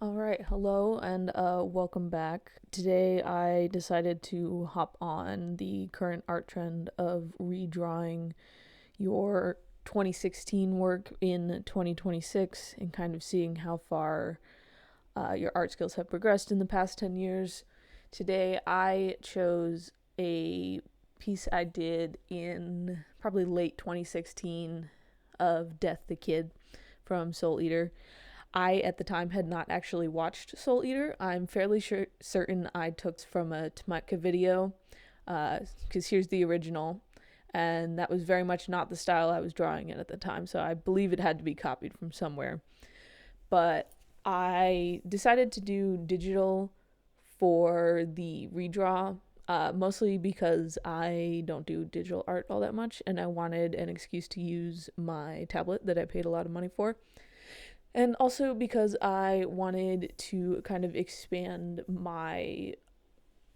All right, hello and welcome back. Today I decided to hop on the current art trend of redrawing your 2016 work in 2026 and kind of seeing how far your art skills have progressed in the past 10 years. Today I chose a piece I did in probably late 2016 of Death the Kid from Soul Eater. I, at the time, had not actually watched Soul Eater. I'm fairly certain I took from a Tamatka video, because here's the original, and that was very much not the style I was drawing in at the time, so I believe it had to be copied from somewhere. But I decided to do digital for the redraw, mostly because I don't do digital art all that much, and I wanted an excuse to use my tablet that I paid a lot of money for. And also because I wanted to kind of expand my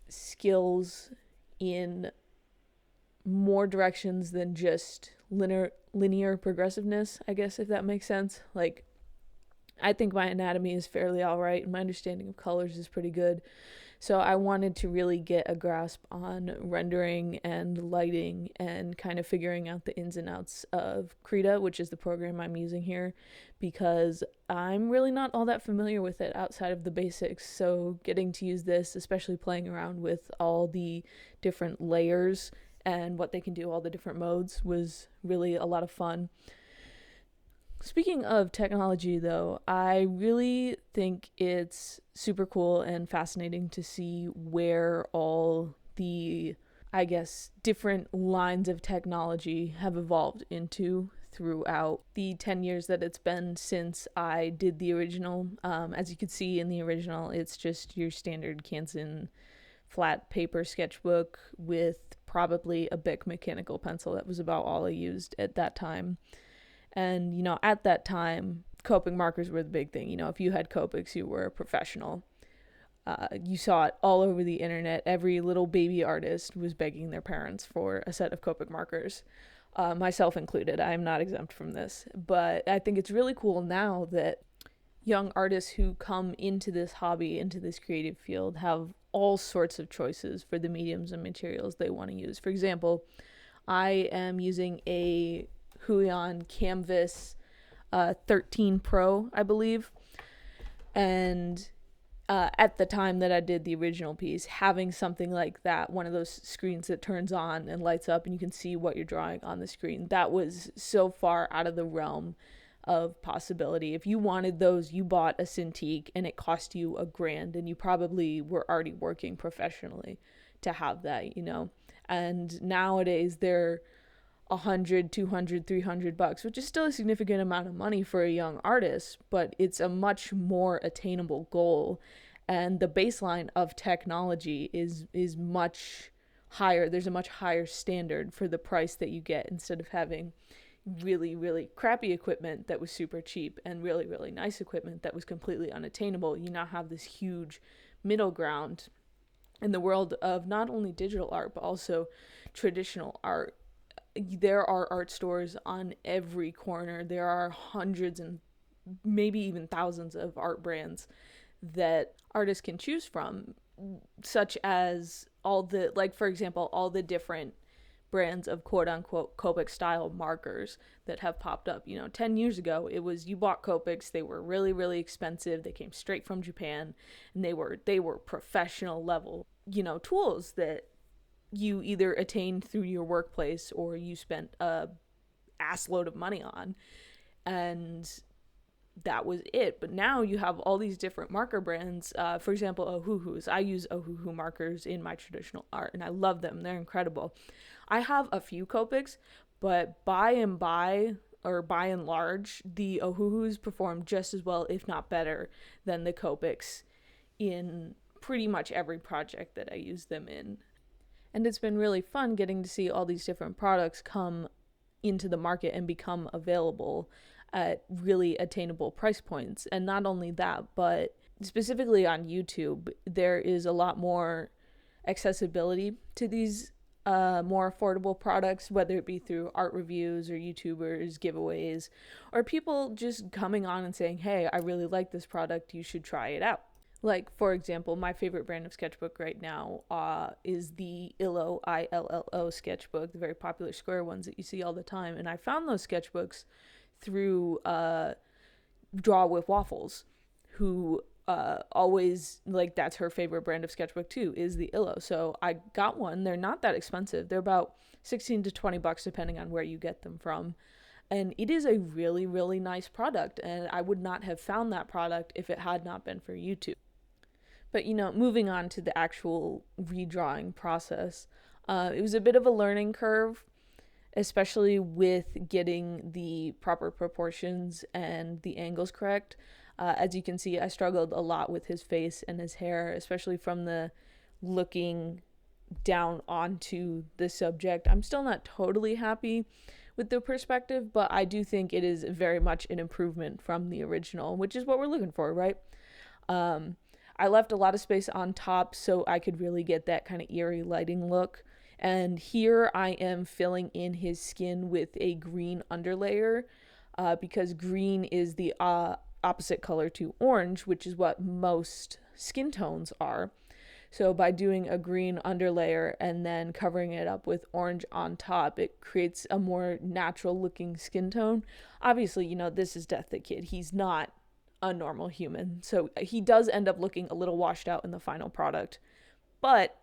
skills in more directions than just linear progressiveness, I guess, if that makes sense. Like, I think my anatomy is fairly all right, and my understanding of colors is pretty good. So I wanted to really get a grasp on rendering and lighting and kind of figuring out the ins and outs of Krita, which is the program I'm using here, because I'm really not all that familiar with it outside of the basics. So getting to use this, especially playing around with all the different layers and what they can do, all the different modes, was really a lot of fun. Speaking of technology, though, I really think it's super cool and fascinating to see where all the, I guess, different lines of technology have evolved into throughout the 10 years that it's been since I did the original. As you can see in the original, it's just your standard Canson flat paper sketchbook with probably a Bic mechanical pencil. That was about all I used at that time. And, at that time, Copic markers were the big thing. If you had Copics, you were a professional. You saw it all over the internet. Every little baby artist was begging their parents for a set of Copic markers, myself included. I'm not exempt from this. But I think it's really cool now that young artists who come into this hobby, into this creative field, have all sorts of choices for the mediums and materials they want to use. For example, I am using a Huion Canvas 13 Pro, I believe. And at the time that I did the original piece, having something like that, one of those screens that turns on and lights up and you can see what you're drawing on the screen, that was so far out of the realm of possibility. If you wanted those, you bought a Cintiq and it cost you $1,000, and you probably were already working professionally to have that. And nowadays they're 100, 200, $300, which is still a significant amount of money for a young artist, but it's a much more attainable goal. And the baseline of technology is much higher. There's a much higher standard for the price that you get, instead of having really, really crappy equipment that was super cheap and really, really nice equipment that was completely unattainable. You now have this huge middle ground in the world of not only digital art, but also traditional art. There are art stores on every corner. There are hundreds and maybe even thousands of art brands that artists can choose from, such as for example, all the different brands of quote unquote Copic style markers that have popped up. 10 years ago, it was, you bought Copics, they were really, really expensive, they came straight from Japan, and they were professional level, tools that you either attained through your workplace or you spent a ass load of money on, and that was it. But now you have all these different marker brands. For example, Ohuhus. I use Ohuhu markers in my traditional art, and I love them. They're incredible. I have a few Copics, but by and large, the Ohuhus perform just as well, if not better, than the Copics in pretty much every project that I use them in. And it's been really fun getting to see all these different products come into the market and become available at really attainable price points. And not only that, but specifically on YouTube, there is a lot more accessibility to these more affordable products, whether it be through art reviews or YouTubers, giveaways, or people just coming on and saying, hey, I really like this product, you should try it out. Like, for example, my favorite brand of sketchbook right now is the Illo, ILLO sketchbook, the very popular square ones that you see all the time. And I found those sketchbooks through Draw with Waffles, who always, like, that's her favorite brand of sketchbook too, is the Illo. So I got one. They're not that expensive. They're about 16 to 20 bucks depending on where you get them from. And it is a really, really nice product. And I would not have found that product if it had not been for YouTube. But, moving on to the actual redrawing process, it was a bit of a learning curve, especially with getting the proper proportions and the angles correct. As you can see, I struggled a lot with his face and his hair, especially from the looking down onto the subject. I'm still not totally happy with the perspective, but I do think it is very much an improvement from the original, which is what we're looking for, right? I left a lot of space on top so I could really get that kind of eerie lighting look. And here I am filling in his skin with a green underlayer because green is the opposite color to orange, which is what most skin tones are. So by doing a green underlayer and then covering it up with orange on top, it creates a more natural looking skin tone. Obviously, this is Death the Kid. He's not a normal human. So he does end up looking a little washed out in the final product. But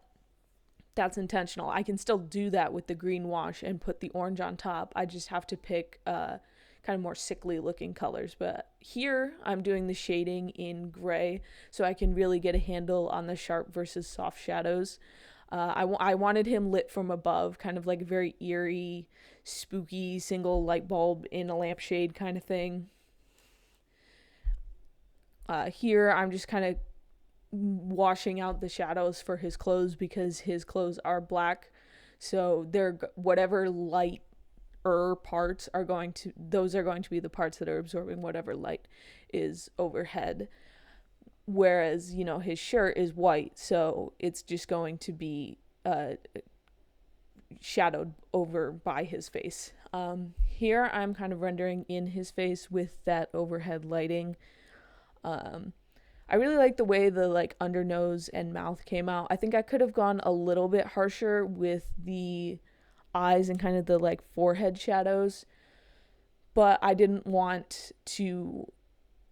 that's intentional. I can still do that with the green wash and put the orange on top. I just have to pick kind of more sickly looking colors. But here I'm doing the shading in gray so I can really get a handle on the sharp versus soft shadows. I wanted him lit from above, kind of like a very eerie, spooky single light bulb in a lampshade kind of thing. Here I'm just kind of washing out the shadows for his clothes because his clothes are black, so they're whatever light parts are going to be the parts that are absorbing whatever light is overhead, whereas his shirt is white, so it's just going to be shadowed over by his face. Here I'm kind of rendering in his face with that overhead lighting. I really like the way the under nose and mouth came out. I think I could have gone a little bit harsher with the eyes and kind of the forehead shadows, but I didn't want to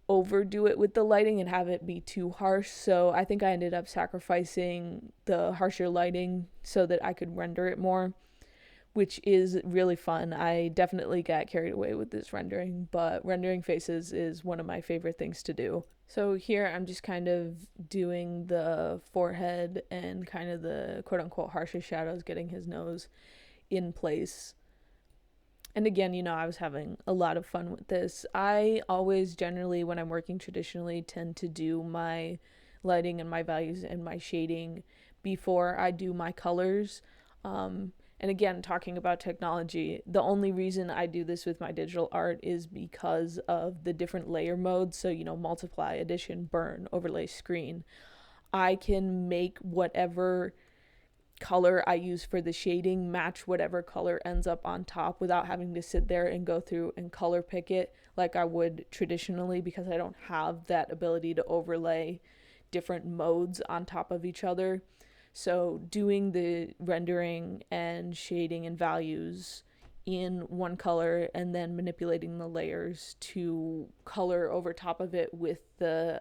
overdo it with the lighting and have it be too harsh. So I think I ended up sacrificing the harsher lighting so that I could render it more, which is really fun. I definitely got carried away with this rendering, but rendering faces is one of my favorite things to do. So here I'm just kind of doing the forehead and kind of the quote-unquote harshest shadows, getting his nose in place. And again, I was having a lot of fun with this. I always generally, when I'm working traditionally, tend to do my lighting and my values and my shading before I do my colors. And again, talking about technology, the only reason I do this with my digital art is because of the different layer modes. So, multiply, addition, burn, overlay, screen. I can make whatever color I use for the shading match whatever color ends up on top without having to sit there and go through and color pick it like I would traditionally, because I don't have that ability to overlay different modes on top of each other. So doing the rendering and shading and values in one color and then manipulating the layers to color over top of it with the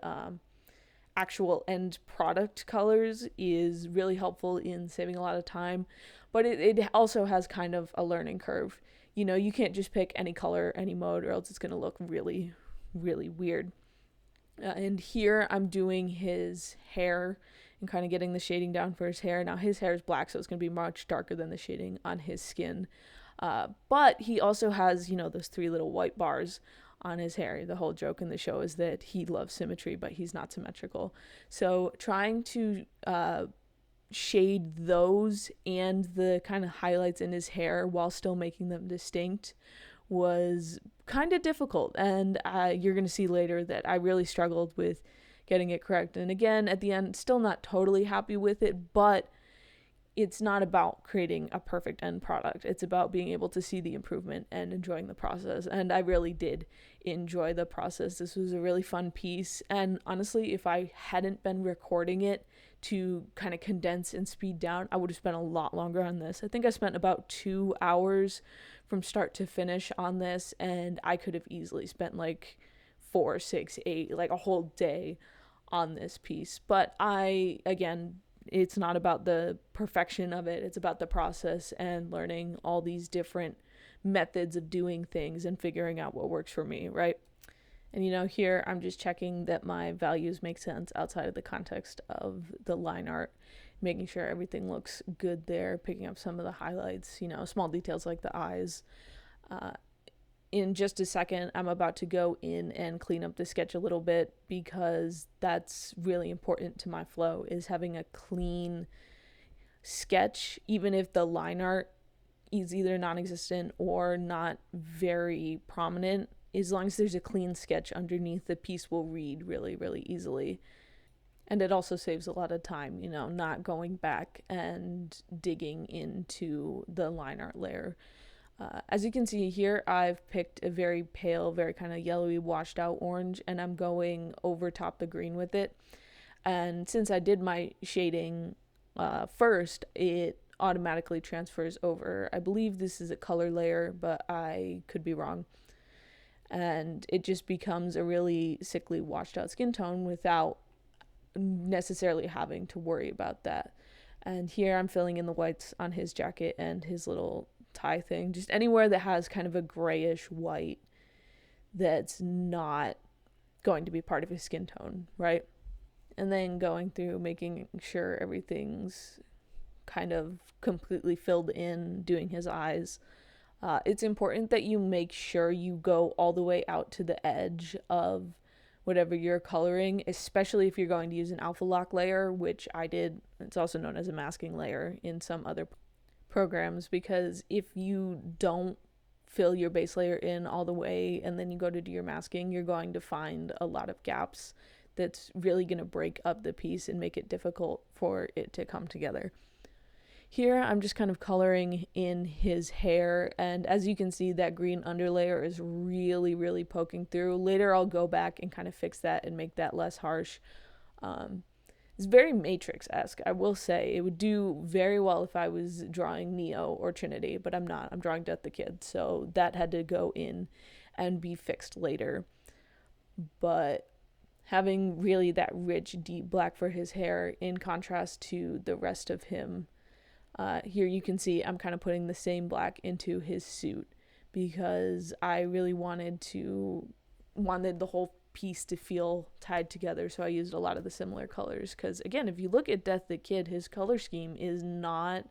actual end product colors is really helpful in saving a lot of time. But it also has kind of a learning curve. You can't just pick any color, any mode, or else it's going to look really, really weird. And here I'm doing his hair and kind of getting the shading down for his hair. Now his hair is black, so it's going to be much darker than the shading on his skin. But he also has, those 3 little white bars on his hair. The whole joke in the show is that he loves symmetry, but he's not symmetrical. So trying to shade those and the kind of highlights in his hair while still making them distinct was kind of difficult. And you're going to see later that I really struggled with getting it correct. And again, at the end, still not totally happy with it, but it's not about creating a perfect end product. It's about being able to see the improvement and enjoying the process. And I really did enjoy the process. This was a really fun piece. And honestly, if I hadn't been recording it to kind of condense and speed down, I would have spent a lot longer on this. I think I spent about 2 hours from start to finish on this, and I could have easily spent like 4, 6, 8, like a whole day on this piece. But again, it's not about the perfection of it. It's about the process and learning all these different methods of doing things and figuring out what works for me, right? And here I'm just checking that my values make sense outside of the context of the line art, making sure everything looks good there, picking up some of the highlights, small details like the eyes. In just a second, I'm about to go in and clean up the sketch a little bit, because that's really important to my flow, is having a clean sketch, even if the line art is either non-existent or not very prominent. As long as there's a clean sketch underneath, the piece will read really, really easily. And it also saves a lot of time, not going back and digging into the line art layer. As you can see here, I've picked a very pale, very kind of yellowy, washed out orange, and I'm going over top the green with it. And since I did my shading first, it automatically transfers over. I believe this is a color layer, but I could be wrong. And it just becomes a really sickly, washed out skin tone without necessarily having to worry about that. And here I'm filling in the whites on his jacket and his little tie thing, just anywhere that has kind of a grayish white that's not going to be part of his skin tone, right? And then going through making sure everything's kind of completely filled in, doing his eyes. It's important that you make sure you go all the way out to the edge of whatever you're coloring, especially if you're going to use an alpha lock layer, which I did. It's also known as a masking layer in some other programs, because if you don't fill your base layer in all the way and then you go to do your masking, you're going to find a lot of gaps that's really going to break up the piece and make it difficult for it to come together. Here I'm just kind of coloring in his hair, and as you can see, that green underlayer is really, really poking through. Later I'll go back and kind of fix that and make that less harsh. It's very Matrix-esque, I will say. It would do very well if I was drawing Neo or Trinity, but I'm not. I'm drawing Death the Kid, so that had to go in and be fixed later. But having really that rich, deep black for his hair in contrast to the rest of him, here you can see I'm kind of putting the same black into his suit, because I really wanted the whole piece to feel tied together, so I used a lot of the similar colors. Because again, if you look at Death the Kid, his color scheme is not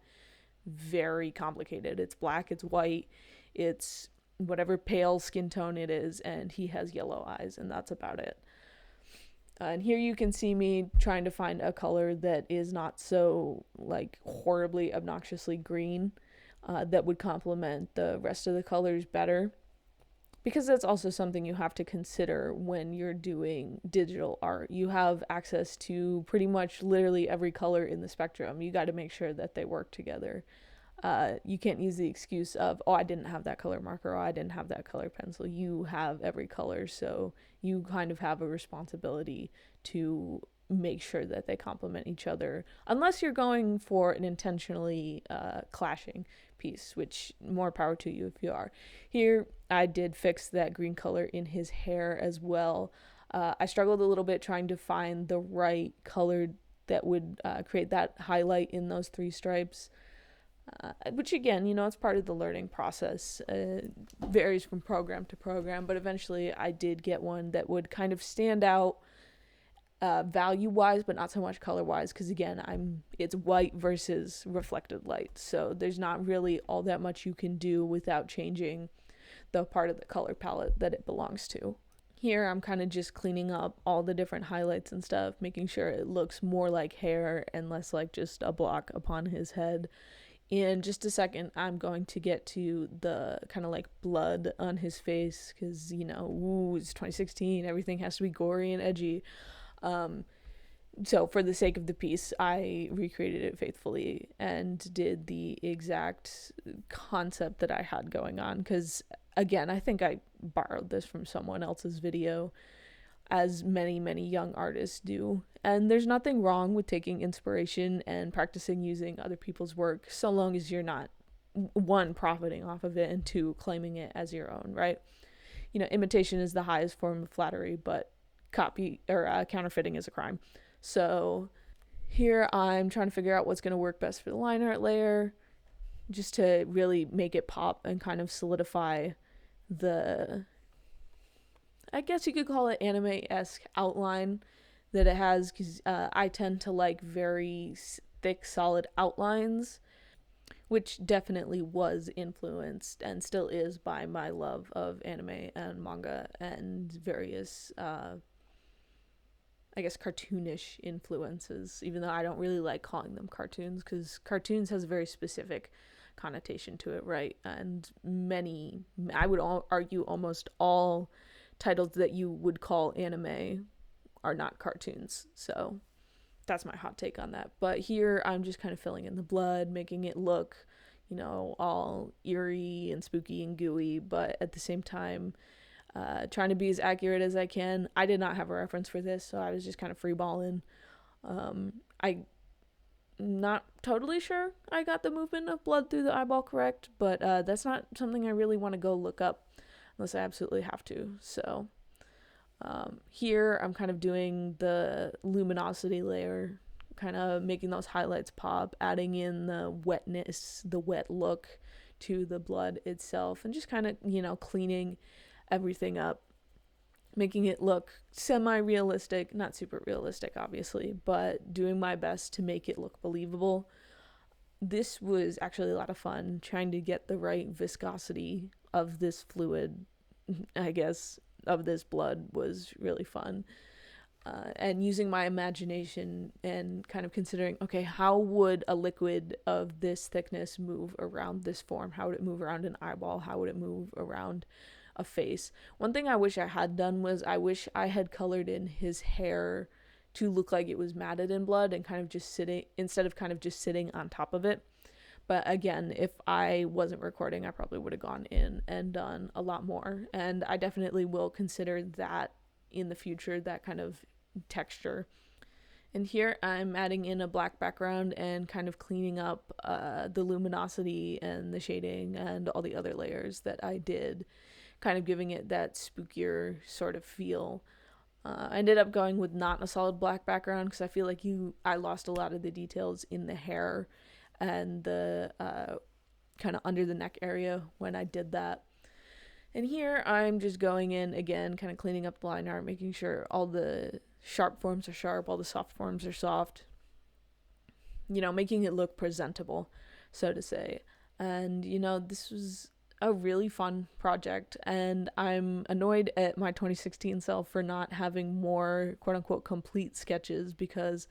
very complicated. It's black, it's white, it's whatever pale skin tone it is, and he has yellow eyes, and that's about it. And here you can see me trying to find a color that is not so like horribly obnoxiously green, that would complement the rest of the colors better. Because that's also something you have to consider when you're doing digital art. You have access to pretty much literally every color in the spectrum. You got to make sure that they work together. You can't use the excuse of, oh, I didn't have that color marker, or I didn't have that color pencil. You have every color, so you kind of have a responsibility to make sure that they complement each other, unless you're going for an intentionally clashing piece, which more power to you if you are. Here I did fix that green color in his hair as well. I struggled a little bit trying to find the right color that would create that highlight in those 3 stripes, which again, it's part of the learning process. Varies from program to program, but eventually I did get one that would kind of stand out value wise, but not so much color wise, because again, it's white versus reflected light, so there's not really all that much you can do without changing the part of the color palette that it belongs to. Here I'm kind of just cleaning up all the different highlights and stuff, making sure it looks more like hair and less like just a block upon his head. In just a second, I'm going to get to the kind of like blood on his face, because it's 2016, everything has to be gory and edgy. So for the sake of the piece, I recreated it faithfully and did the exact concept that I had going on. Because again, I think I borrowed this from someone else's video, as many young artists do. And there's nothing wrong with taking inspiration and practicing using other people's work, so long as you're not, one, profiting off of it, and two, claiming it as your own, right? Imitation is the highest form of flattery, but copy or counterfeiting is a crime. So here I'm trying to figure out what's going to work best for the line art layer, just to really make it pop and kind of solidify the, I guess you could call it, anime-esque outline that it has, because I tend to like very thick, solid outlines, which definitely was influenced and still is by my love of anime and manga and various, I guess, cartoonish influences, even though I don't really like calling them cartoons, because cartoons has a very specific connotation to it, right? And I would argue almost all titles that you would call anime are not cartoons. So that's my hot take on that. But here I'm just kind of filling in the blood, making it look, all eerie and spooky and gooey, but at the same time, trying to be as accurate as I can. I did not have a reference for this, so I was just kind of freeballing. I'm not totally sure I got the movement of blood through the eyeball correct, but that's not something I really want to go look up unless I absolutely have to. So here I'm kind of doing the luminosity layer, kind of making those highlights pop, adding in the wetness, the wet look to the blood itself, and just kind of, cleaning everything up, making it look semi-realistic, not super realistic obviously, but doing my best to make it look believable. This was actually a lot of fun, trying to get the right viscosity of this fluid, I guess, of this blood was really fun. And using my imagination and kind of considering, okay, how would a liquid of this thickness move around this form? How would it move around an eyeball? How would it move around a face? One thing I wish I had done was I wish I had colored in his hair to look like it was matted in blood and kind of just sitting, instead of kind of just sitting on top of it. But again, if I wasn't recording, I probably would have gone in and done a lot more. And I definitely will consider that in the future, that kind of texture. And here I'm adding in a black background and kind of cleaning up the luminosity and the shading and all the other layers that I did, kind of giving it that spookier sort of feel. I ended up going with not a solid black background because I feel like I lost a lot of the details in the hair and the kind of under the neck area when I did that. And here I'm just going in again, kind of cleaning up the line art, making sure all the sharp forms are sharp, all the soft forms are soft, making it look presentable, so to say. And this was a really fun project, and I'm annoyed at my 2016 self for not having more quote-unquote complete sketches, because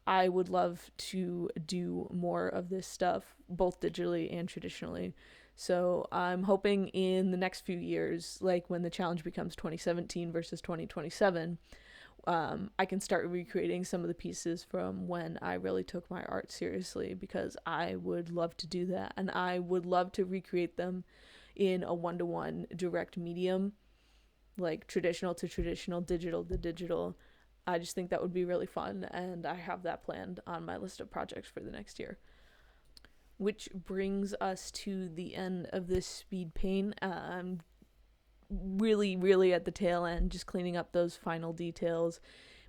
I would love to do more of this stuff, both digitally and traditionally. So I'm hoping in the next few years, like when the challenge becomes 2017 versus 2027, I can start recreating some of the pieces from when I really took my art seriously, because I would love to do that, and I would love to recreate them in a one-to-one direct medium, like traditional to traditional, digital to digital. I just think that would be really fun, and I have that planned on my list of projects for the next year. Which brings us to the end of this speed paint. I'm really at the tail end, just cleaning up those final details,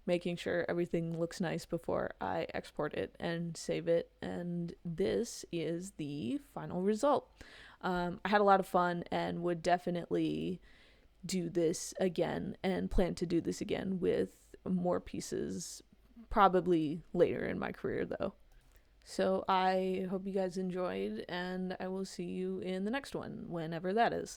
making sure everything looks nice before I export it and save it. And this is the final result. I had a lot of fun and would definitely do this again, and plan to do this again with more pieces, probably later in my career though. So I hope you guys enjoyed, and I will see you in the next one, whenever that is.